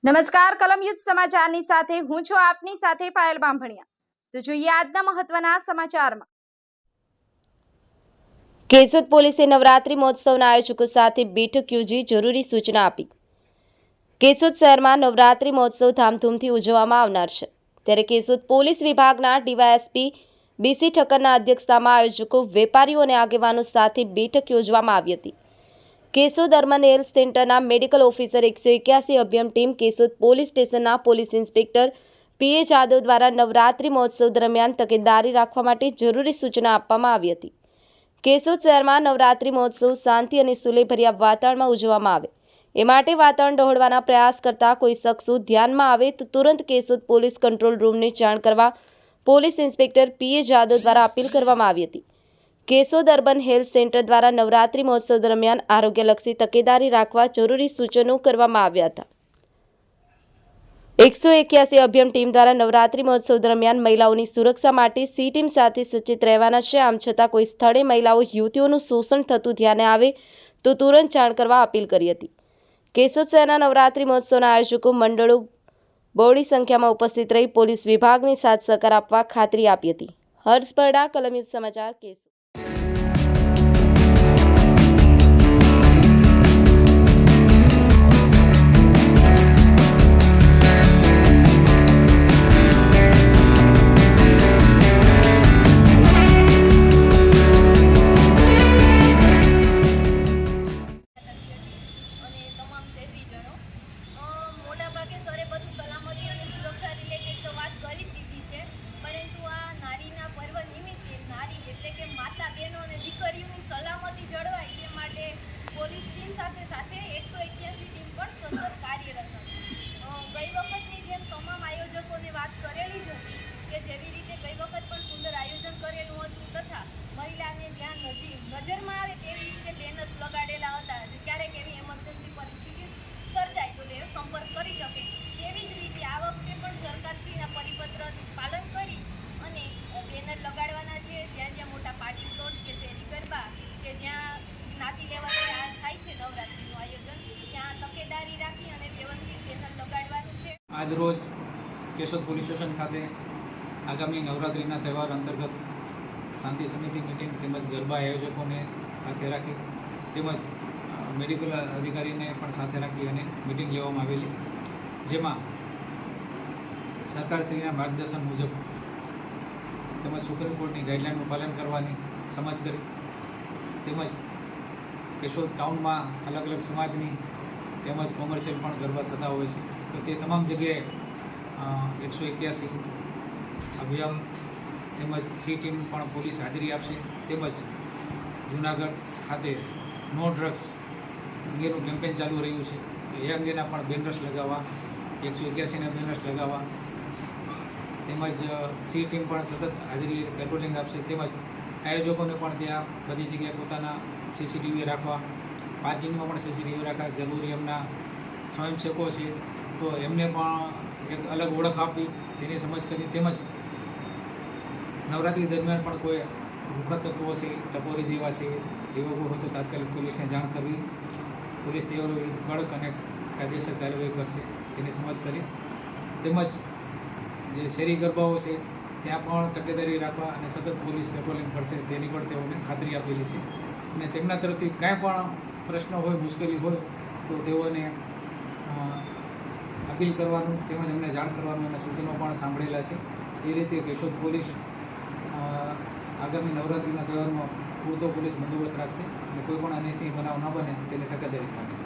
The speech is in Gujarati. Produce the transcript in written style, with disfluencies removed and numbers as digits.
નમસ્કાર કલમ યુદ્ધ સમાચારની સાથે હું છું આપની સાથે પાયલ બાંભણિયા। તો જોઈએ આજના મહત્વના સમાચારમાં। કેશોદ પોલીસે નવરાત્રી મહોત્સવના આયોજકો સાથે બેઠક યોજી જરૂરી સૂચના આપી। કેશોદ શહેરમાં નવરાત્રી મહોત્સવ ધામધૂમથી ઉજવવામાં આવનાર છે, ત્યારે કેશોદ પોલીસ વિભાગના ડીવાયએસપી બીસી ઠક્કરના અધ્યક્ષતામાં આયોજકો, વેપારીઓ અને આગેવાનો સાથે બેઠક યોજવામાં આવી હતી। કેશોદ અર્બન હેલ્થ સેન્ટરના medical officer 181 અભિયમ team Keshod police સ્ટેશનના પોલીસ ઇન્સ્પેક્ટર પીએ જાદવ દ્વારા નવરાત્રી મહોત્સવ દરમિયાન તકેદારી રાખવા માટે જરૂરી સૂચના આપવામાં આવી હતી। કેશોદ શહેરમાં નવરાત્રી મહોત્સવ શાંતિ અને સુલેહભર્યા વાતાવરણમાં ઉજવવામાં આવે એ માટે વાતાવરણ ડહોળવાના પ્રયાસ કરતા કોઈ શખ્સો ધ્યાનમાં આવે તો તુરંત કેશોદ પોલીસ કંટ્રોલ રૂમને જાણ કરવા પોલીસ ઇન્સ્પેક્ટર પીએ જાદવ દ્વારા અપીલ કરવામાં આવી હતી। કેશોદ અર્બન હેલ્થ સેન્ટર દ્વારા નવરાત્રી મહોત્સવ દરમિયાન આરોગ્યલક્ષી તકેદારી રાખવા જરૂરી સૂચનો કરવામાં આવ્યા હતા। 181 અભિયમ ટીમ દ્વારા નવરાત્રી મહોત્સવ દરમિયાન મહિલાઓની સુરક્ષા માટે સી ટીમ સાથે સચેત રહેવાના છે। આમ છતાં કોઈ સ્થળે મહિલાઓ યુવતીઓનું શોષણ થતું ધ્યાને આવે તો તુરંત જાણ કરવા અપીલ કરી હતી। કેશોદ શહેરના નવરાત્રી મહોત્સવના આયોજકો મંડળો બહોળી સંખ્યામાં ઉપસ્થિત રહી પોલીસ વિભાગની સાથ સહકાર આપવા ખાતરી આપી હતી। હર્ષ પરડા, કલમ યુદ્ધ સમાચાર, કેશોદ। મોટાભાગે સરે બધું સલામતી અને સુરક્ષા રિલેટેડ તો વાત કરી જ દીધી છે, પરંતુ આ નારીના પર્વ નિમિત્તે નારી એટલે કે માતા, બહેનો અને દીકરીઓની સલામતી જળવાય તે માટે પોલીસ ટીમ સાથે 181 ટીમ પણ સતત કાર્યરત હતી। ગઈ વખતની જેમ તમામ આયોજકોને વાત કરેલી જ હતી કે જેવી રીતે ગઈ વખત પણ સુંદર આયોજન કરેલું હતું તથા મહિલાને જ્યાં નજરમાં આવે તેવી રીતે બેનર્સ લગાડેલા હતા, ક્યારેક એવી એમરજન્સી પરિસ્થિતિ સર્જાય તો તે સંપર્ક કરી શકે। તેવી જ રીતે આ વખતે પણ સરકારશ્રીના પરિપત્રનું પાલન કરી અને બેનર લગાડવાના છે જ્યાં જ્યાં મોટા પાર્ટી પ્લોટ કે શેરી ગરબા કે જ્યાં જ્ઞાતિ લેવલે થાય છે નવરાત્રીનું આયોજન, ત્યાં તકેદારી રાખી અને વ્યવસ્થિત બેનર લગાડવાનું છે। આજ રોજ કેશોદ પોલીસ સ્ટેશન ખાતે આગામી નવરાત્રિના તહેવાર અંતર્ગત શાંતિ સમિતિ મિટિંગ તેમજ ગરબા આયોજકોને સાથે રાખી તેમજ મેડિકલ અધિકારીને પણ સાથે રાખી અને મિટિંગ લેવામાં આવેલી, જેમાં સરકારશ્રીના માર્ગદર્શન મુજબ તેમજ સુપ્રીમ કોર્ટની ગાઈડલાઇનનું પાલન કરવાની સમજ કરી તેમજ કેશોદ ટાઉનમાં અલગ અલગ સમાજની તેમજ કોમર્શિયલ પણ ગરબા થતા હોય છે, તો તે તમામ જગ્યાએ 181 અભિયાન તેમજ સી ટીમ પણ પોલીસ હાજરી આપશે તેમજ જૂનાગઢ ખાતે નો ડ્રગ્સ અંગેનું કેમ્પેન ચાલુ રહ્યું છે, તો એ અંગેના પણ બેનર્સ લગાવવા, 181ના બેનર્સ લગાવવા તેમજ સી ટીમ પણ સતત હાજરી પેટ્રોલિંગ આપશે તેમજ આયોજકોને પણ ત્યાં બધી જગ્યાએ પોતાના સીસીટીવી રાખવા, પાર્કિંગમાં પણ સીસીટીવી રાખવા જરૂરી, એમના સ્વયંસેવકો છે તો એમને પણ એક અલગ ઓળખ આપવી તેની સમજ કરી તેમજ નવરાત્રિ દરમિયાન પણ કોઈ દુઃખદ તત્વો છે, ટપોરી જેવા છે એવો હોય તો તાત્કાલિક પોલીસને જાણ કરવી, પોલીસ તેઓ વિરુદ્ધ કડક અને કાયદેસર કાર્યવાહી કરશે તેની સમજ કરી તેમજ જે શેરી ગરબાઓ છે ત્યાં પણ તકેદારી રાખવા અને સતત પોલીસ પેટ્રોલિંગ કરશે તેની પણ તેઓને ખાતરી આપેલી છે અને તેમના તરફથી કાંઈ પણ પ્રશ્ન હોય, મુશ્કેલી હોય તો તેઓને અપીલ કરવાનું તેમજ એમને જાણ કરવાનું એના સૂચનો પણ સાંભળેલા છે। એ રીતે કેશોદ પોલીસ આગામી નવરાત્રિના તહેવારમાં પૂરતો પોલીસ બંદોબસ્ત રાખશે અને કોઈ પણ અનિચ્છનીય બનાવ ન બને તેની તકેદારી રાખશે।